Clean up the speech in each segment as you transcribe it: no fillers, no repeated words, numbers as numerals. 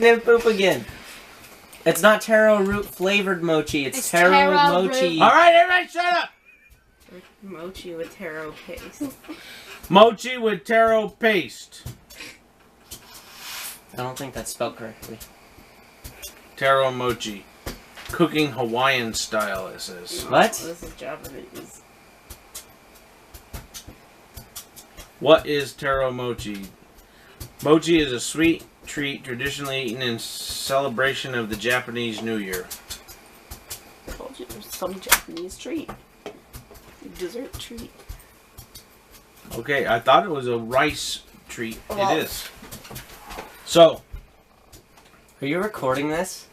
And poop again. It's not taro root flavored mochi. It's taro mochi. All right, everybody, shut up. Mochi with taro paste. Mochi with taro paste. I don't think that's spelled correctly. Taro mochi. Cooking Hawaiian style, it says. What? This is Japanese. What is taro mochi? Mochi is a sweet treat traditionally eaten in celebration of the Japanese New Year. I told you there's some Japanese treat. Dessert treat. Okay, I thought it was a rice treat. Well, it is. So, Are you recording this?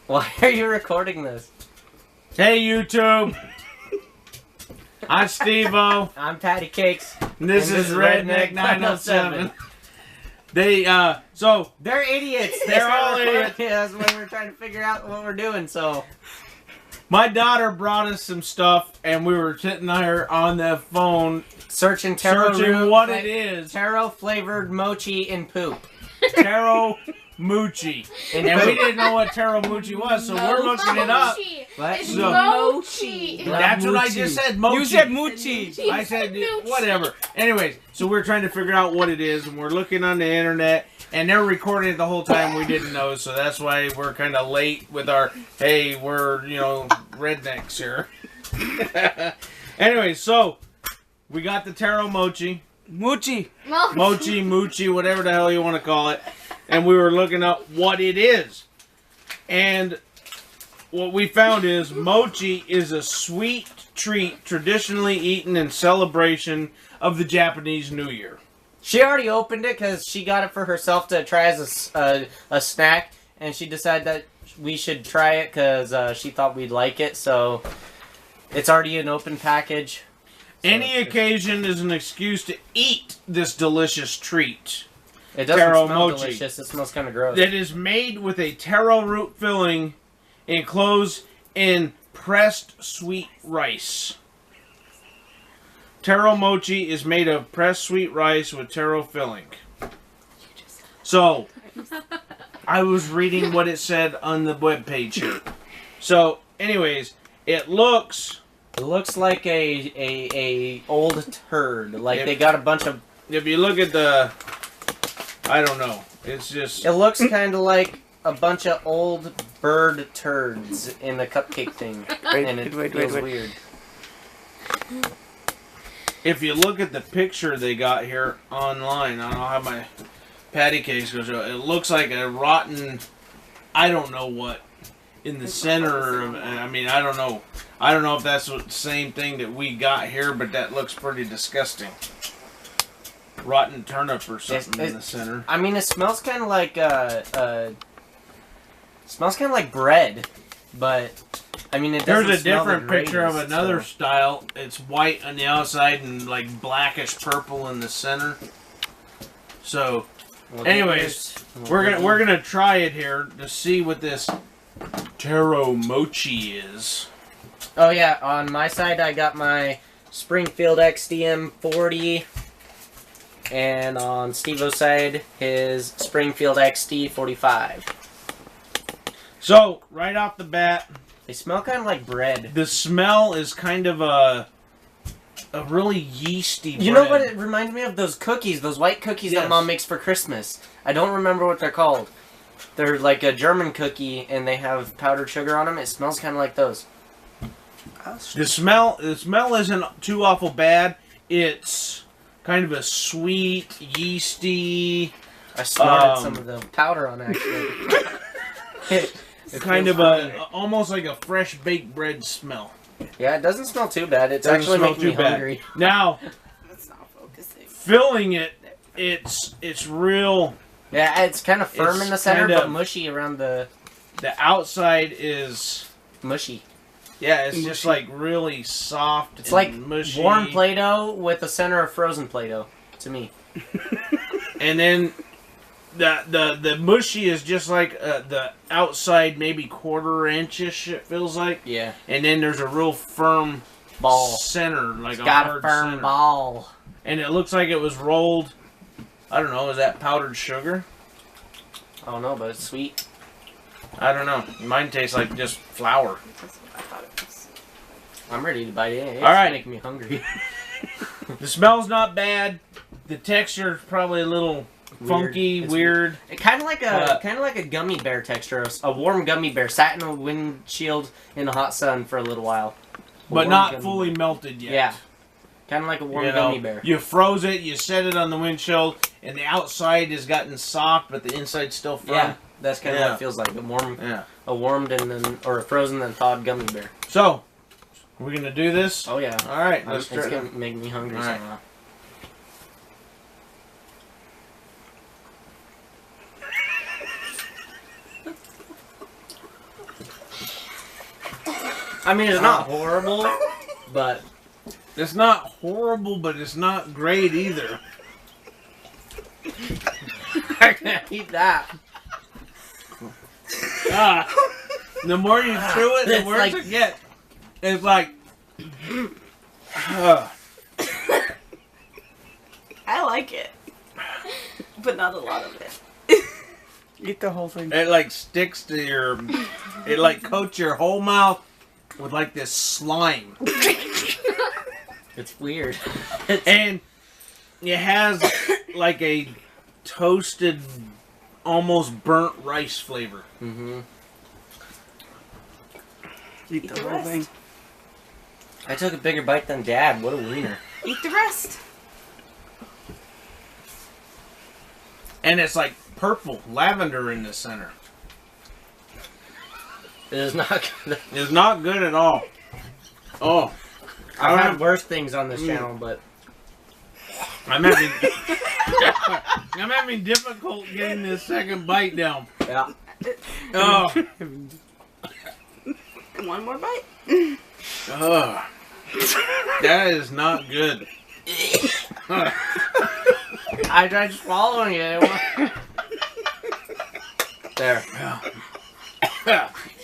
Why are you recording this? hey YouTube! I'm Steve-O. I'm Patty Cakes. And this is Redneck 907. So, They're idiots. They're all idiots. That's why we're trying to figure out what we're doing, so. my daughter brought us some stuff, and we were sitting there on the phone Searching taro searching root what it is. Taro flavored mochi and poop. Taro Mochi. And we didn't know what Taro Mochi was, so we're looking it up. What? It's So- mochi. That's what I just said, Mochi. You said mochi. I said, whatever. Anyways, so we're trying to figure out what it is, and we're looking on the internet, and they're recording it the whole time. We didn't know, so that's why we're kind of late with our, hey, we're, rednecks here. Anyways, so we got the Taro Mochi. Mochi, whatever the hell you want to call it. And we were looking up what it is. And what we found is mochi is a sweet treat traditionally eaten in celebration of the Japanese New Year. She already opened it because she got it for herself to try as a snack, and she decided that we should try it because she thought we'd like it. So it's already an open package. So Any occasion is an excuse to eat this delicious treat. It doesn't Taro smell mochi. delicious. It smells kind of gross. That is made with a taro root filling enclosed in pressed sweet rice. Taro mochi is made of pressed sweet rice with taro filling. So, I was reading what it said on the webpage here. So, anyways, it looks like a old turd. Like they got a bunch of. if you look at the, I don't know. It's just. It looks kind of like a bunch of old bird turds in a cupcake thing, and it feels weird. If you look at the picture they got here online, I don't have my patty cakes go show. It looks like a rotten, I don't know what, in the center of. I mean, I don't know. I don't know if that's the same thing that we got here, but that looks pretty disgusting. Rotten turnip or something in the center. I mean, it smells kind of like smells kind of like bread, but I mean, it doesn't. There's a smell different the picture of greatest, another so. style. It's white on the outside and like blackish purple in the center. So, Well, anyways, we're gonna try it here to see what this Taro Mochi is. Oh yeah, on my side I got my Springfield XDM 40, and on Steve-O's side his Springfield XD 45. So, right off the bat, They smell kind of like bread. the smell is kind of a really yeasty bread. You know what it reminded me of? Those cookies, those white cookies Yes. that Mom makes for Christmas. I don't remember what they're called. They're like a German cookie, and they have powdered sugar on them. It smells kind of like those. The smell isn't too awful bad. It's kind of a sweet, yeasty, I snorted some of the powder on actually. it's kind of almost like a fresh baked bread smell. Yeah, it doesn't smell too bad. It's Doesn't actually smell making me too bad. hungry. Now, That's not focusing. filling it, it's real. Yeah, it's kind of firm It's in the center, kind of- but mushy around the The outside is, mushy. yeah, it's just like really soft. It's and like mushy. warm Play-Doh with the center of frozen Play-Doh, to me. And then the mushy is just like the outside, maybe quarter-inchish. It feels like. Yeah. And then there's a real firm Ball. center, like It's a got a hard firm center. I don't know, but it's sweet. I don't know. Mine tastes like just flour. That's what I thought it was. I'm ready to bite it. It's All right. making me hungry. The smell's not bad. The texture's probably a little funky, It's weird. Kind of like a gummy bear texture, a warm gummy bear sat in a windshield in the hot sun for a little while. A But warm not gummy fully bear. melted yet. Yeah, kind of like a warm You know, gummy bear. you froze it, you set it on the windshield, and the outside has gotten soft, but the inside's still firm. Yeah, that's kind of what Yeah. it feels like. Yeah. A warmed and then or a frozen and thawed gummy bear. So, we're gonna do this. Oh yeah, All right, it's let's try. gonna make me hungry All right. somehow. I mean, it's not horrible, but It's not horrible, but it's not great either. I can't eat that. The more you chew it, the It's worse like- it gets. It's like. I like it, but not a lot of it. Eat the whole thing. It like sticks to your. It like coats your whole mouth with like this slime. It's weird. And it has like a toasted, almost burnt rice flavor. Mm-hmm. Eat Eat the the whole rest. thing. I took a bigger bite than Dad. What a wiener. Eat the rest. And it's like purple, lavender in the center. It is not good. It's not good at all. Oh, I've had worse things on this channel, but I'm having I'm having difficult getting this second bite down. yeah. Oh, One more bite. oh. That is not good. I tried swallowing it. There.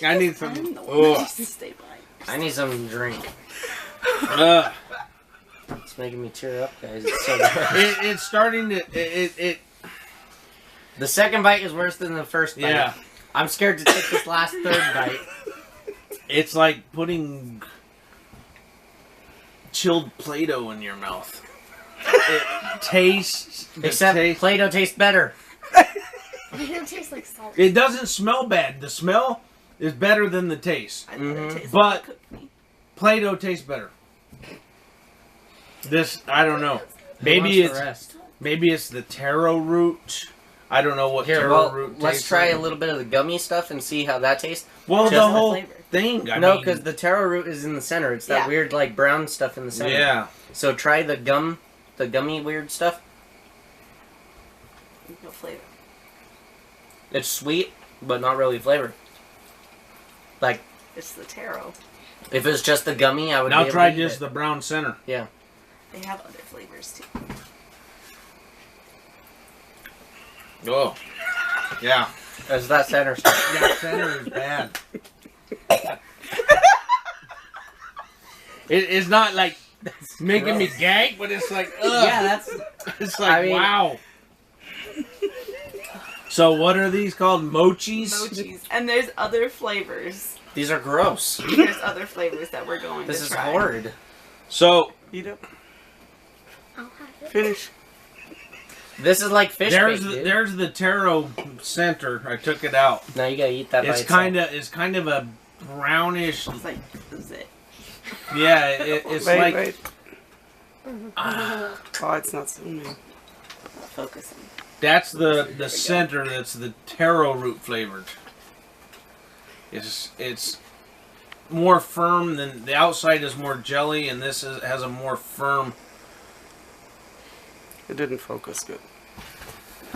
I need some. I'm the one Oh. that used to stay by. I need some drink. It's making me tear up, guys. It's so good. It's starting to. It The second bite is worse than the first bite. yeah. I'm scared to take this last third bite. It's like putting chilled Play-Doh in your mouth. It tastes. the Except taste- Play-Doh tastes better. It tastes like salt. It doesn't smell bad. The smell is better than the taste. I know Mhm. it tastes But- like cookie. Play-Doh tastes better. This I don't know. Who Maybe wants the it's rest? the taro root. I don't know what Here. taro Well, root. let's tastes try like. a little bit of the gummy stuff and see how that tastes. Well, just the the whole flavor. thing. I No, mean, because the taro root is in the center. It's that Yeah. weird, like brown stuff in the center. yeah. So try the gummy weird stuff. No flavor. It's sweet, but not really flavored. Like It's the taro. if it's just the gummy, I would. Now be able try to eat just it. the brown center. Yeah. They have other flavors too. Oh, yeah. It's that center stuff. That center is bad. It's not like making me gag, but it's like, ugh. Yeah, that's. It's like, I mean- wow. So what are these called? Mochis? Mochis. And there's other flavors. These are gross. There's other flavors that we're going This to is try. horrid. So Eat up. I'll have it. Finish. This is like fish there's bait, the, dude. there's the taro center. I took it out. Now you gotta eat that. It's kind of a brownish. It's like, is it? Yeah, it's Wait, like wait. Oh, it's not swimming. Focusing. that's the center. That's the taro root flavored. It's more firm than the outside is more jelly, and this has a more firm. It didn't focus good.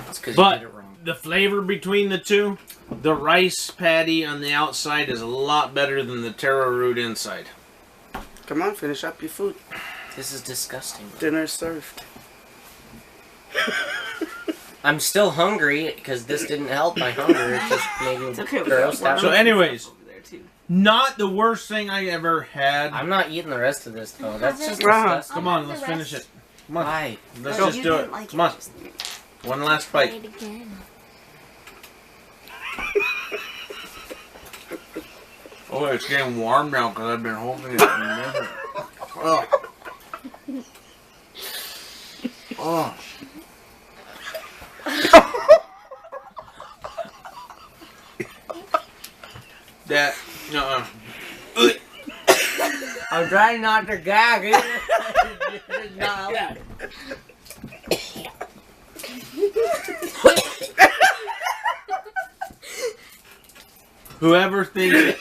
It's 'cause you But did it wrong. the flavor between the two, the rice patty on the outside is a lot better than the taro root inside. Come on, finish up your food. This is disgusting. Dinner's served. I'm still hungry because this didn't help my hunger. It just made me It's okay. We grossed got out. So anyways- over there too. Not the worst thing I ever had. I'm not eating the rest of this though. That's just Wow. disgusting. Come on, let's finish it. Come on, Why? let's Oh, just you do didn't it. like Come on, just- one last Try bite. it again. Oh, it's getting warm now because I've been holding it. Oh. Oh. That. I'm trying not to gag either. No. Whoever thinks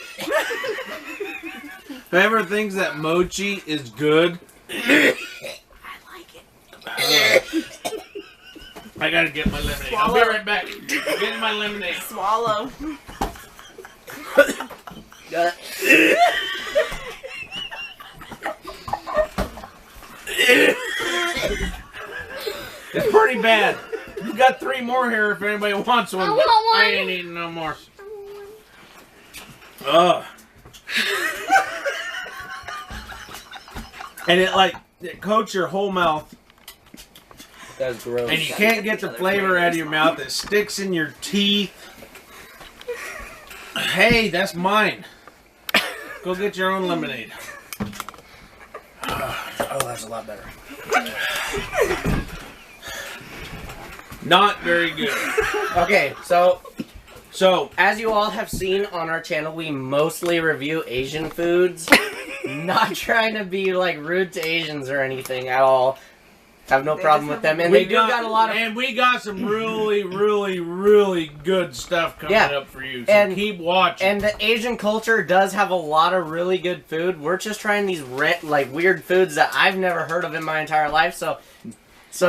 that mochi is good, I like it. I gotta get my lemonade. I'll be right back. Getting my lemonade. Swallow. It's pretty bad. You got 3 more here if anybody wants one. I want one. I ain't eating no more. Ugh. And it coats your whole mouth. That's gross. And you can't get the flavor out of your mouth. It sticks in your teeth. Hey, that's mine. Go get your own lemonade. Oh, that's a lot better. Not very good. Okay, so So, as you all have seen on our channel, we mostly review Asian foods. Not trying to be like rude to Asians or anything at all. Have no problem with them, and they do got a lot of. And we got some really, really, really good stuff coming up for you. So and keep watching. And the Asian culture does have a lot of really good food. We're just trying these weird foods that I've never heard of in my entire life. So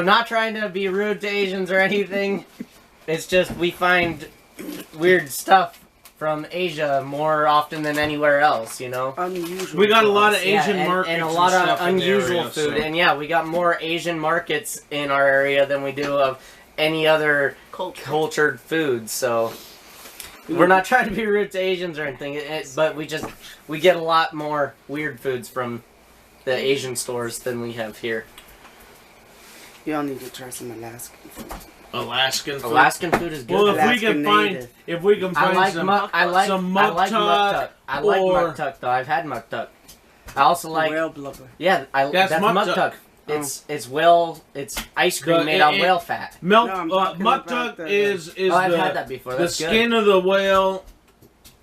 not trying to be rude to Asians or anything. It's just we find weird stuff from Asia more often than anywhere else, you know? Unusual. We got a lot of Asian and, markets and a lot of stuff in the unusual area, food. so. And yeah, we got more Asian markets in our area than we do of any other cultured foods. So we're not trying to be rude to Asians or anything, but we get a lot more weird foods from the Asian stores than we have here. Y'all need to try some Alaskan food. Alaskan food. Alaskan food is good. Well, Alaskan if we can find some muktuk. I like muktuk muktuk though. I've had muktuk. I also like whale blubber. Yeah, that's muktuk. It's ice cream made out of whale fat. Muktuk is I've had that before. The That's skin of the whale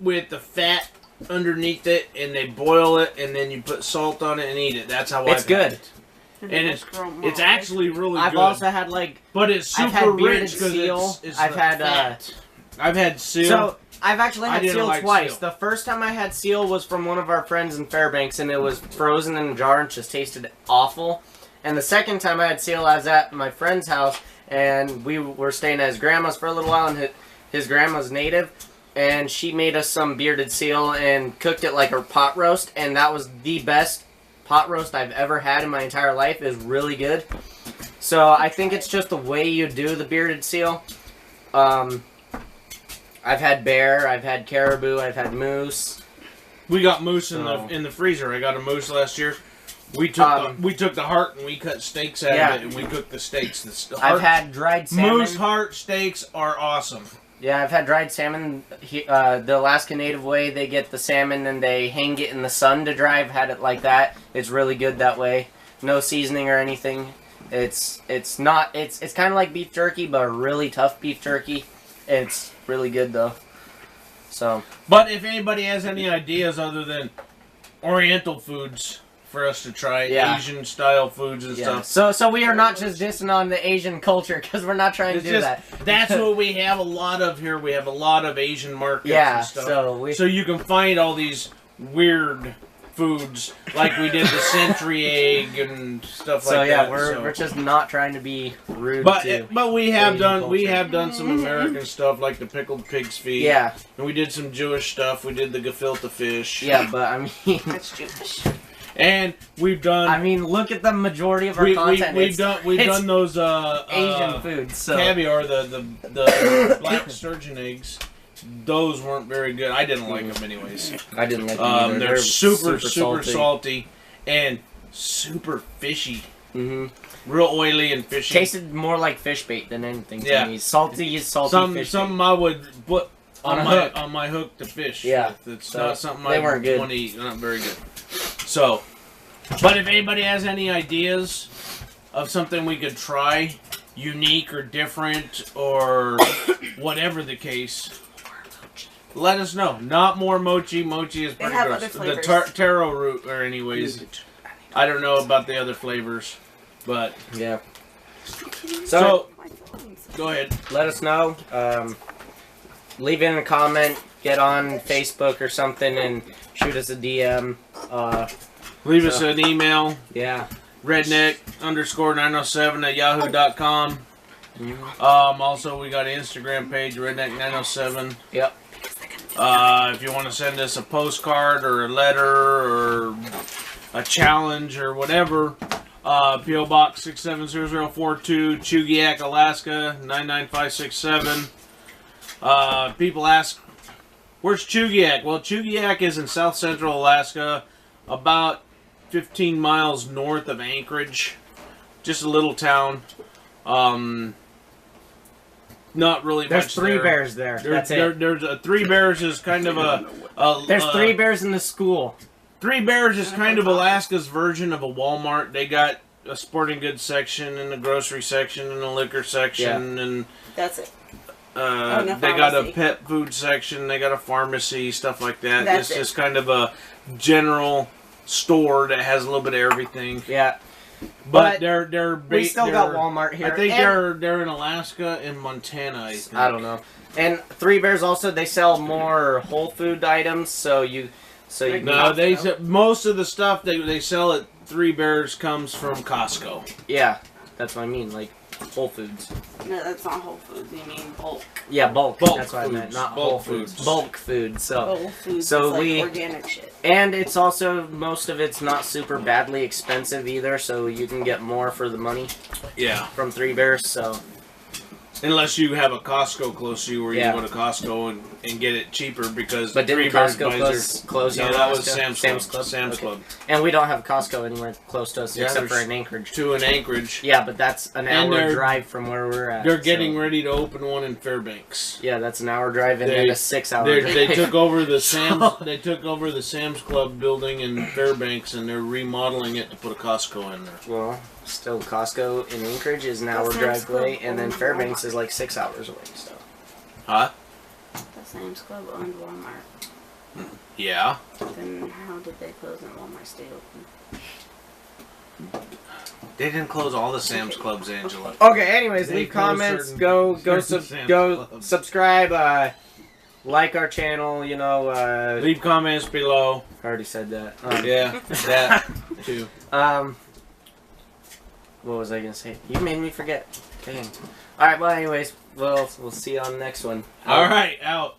with the fat underneath it, and they boil it, and then you put salt on it and eat it. That's how it's good. It. And it's actually really I've good. also had but it's super I've had bearded rich because seal. it's I've had I've had seal. So I've actually had seal twice. Seal. The first time I had seal was from one of our friends in Fairbanks, and it was frozen in a jar and just tasted awful. And the second time I had seal, I was at my friend's house, and we were staying at his grandma's for a little while, and his grandma's native, and she made us some bearded seal and cooked it like a pot roast, and that was the best pot roast I've ever had in my entire life. It was really good. So I think it's just the way you do the bearded seal. I've had bear, I've had caribou, I've had moose. We got moose in the freezer. I got a moose last year. We took the heart and we cut steaks out of it, and we cooked the steaks. I've had dried salmon. Moose heart steaks are awesome. Yeah, I've had dried salmon. The Alaska Native way, they get the salmon and they hang it in the sun to dry. I've had it like that. It's really good that way. No seasoning or anything. It's kind of like beef jerky, but a really tough beef jerky. It's really good though. So. But if anybody has any ideas other than Oriental foods for us to try, Asian style foods and stuff. So we are not just dissing on the Asian culture because we're not trying to do that. That's what we have a lot of here. We have a lot of Asian markets and stuff. So you can find all these weird foods like we did the century egg and stuff like that. We're just not trying to be rude. But we have done some American stuff like the pickled pig's feet. Yeah. And we did some Jewish stuff. We did the gefilte fish. Yeah, but I mean That's Jewish. And we've done. I mean, look at the majority of our content. We've done those Asian foods. So. Caviar, the black sturgeon eggs. Those weren't very good. I didn't like them anyways. I didn't like them either. They're super salty and super fishy. Mm-hmm. Real oily and fishy. Tasted more like fish bait than anything to me. Salty is salty fish Something bait. I would put On a my hook. on my hook to fish. Yeah. with. It's So, not something they I weren't good. want to eat. Not very good. So, but if anybody has any ideas of something we could try, unique or different or whatever the case, let us know. Not more mochi. Mochi is pretty have gross. other The flavors. taro root, or anyways, I don't know about the other flavors, but Yeah. so So, My phone's- go ahead. let us know. Leave in a comment. Get on Facebook or something and shoot us a DM. Leave us an email. Yeah. redneck_907@yahoo.com. Also, we got an Instagram page, redneck907. Yep. If you want to send us a postcard or a letter or a challenge or whatever, P.O. Box 670042, Chugiak, Alaska 99567. People ask, where's Chugiak? Well, Chugiak is in south central Alaska, about 15 miles north of Anchorage. Just a little town. Not really There's much 3 there. bears there. That's it. There's a Three Bears is kind of There's 3 bears in the school. Three Bears is kind of Alaska's version of a Walmart. They got a sporting goods section and a grocery section and a liquor section and That's it. they no got a pharmacy. pet food section. They got a pharmacy, stuff like that. That's It's it. just kind of a general store that has a little bit of everything. Yeah. But But they're We still got Walmart here. I think and, they're in Alaska and Montana. I think. I don't know. And 3 Bears also, they sell more whole food items, so you No, most of the stuff they sell at Three Bears comes from Costco. yeah, that's what I mean, like Whole Foods. No, that's not Whole Foods. You mean bulk. Yeah, bulk. Bulk That's what I meant, foods. not Bulk Whole Foods. foods. Bulk food. So, Whole Foods so is like we- organic shit. and it's also most of it's not super badly expensive either, so you can get more for the money Yeah. from 3 Bears. So Unless you have a Costco close to you where Yeah. you go to Costco and get it cheaper because But didn't Three Bears Costco buys close their... in No, that was Alaska? Sam's Club. Club? Sam's Okay. Club. And we don't have Costco anywhere close to us Yeah, except for there's in Anchorage. 2 in Anchorage. Yeah, but that's an And hour they're- drive from where we're at. They're getting so- ready to open one in Fairbanks. Yeah, that's an hour drive and They- then a 6-hour drive. They took over the They took over the Sam's Club building in Fairbanks and they're remodeling it to put a Costco in there. Well, still Costco in Anchorage is an hour Sam's drive Club away, and then owned Fairbanks Walmart. is like 6 hours away. So Huh? The Sam's Club owned Walmart. Yeah. Then how did they close and Walmart stay open? They didn't close all the Sam's Clubs, Angela. okay. Anyways, They leave close comments. certain- Go certain Sam's go Clubs. subscribe. Like our channel. You know. Leave comments below. I already said that. Yeah, that too. What was I gonna say? You made me forget. Dang. All right. Well, anyways, we'll see you on the next one. All right, out.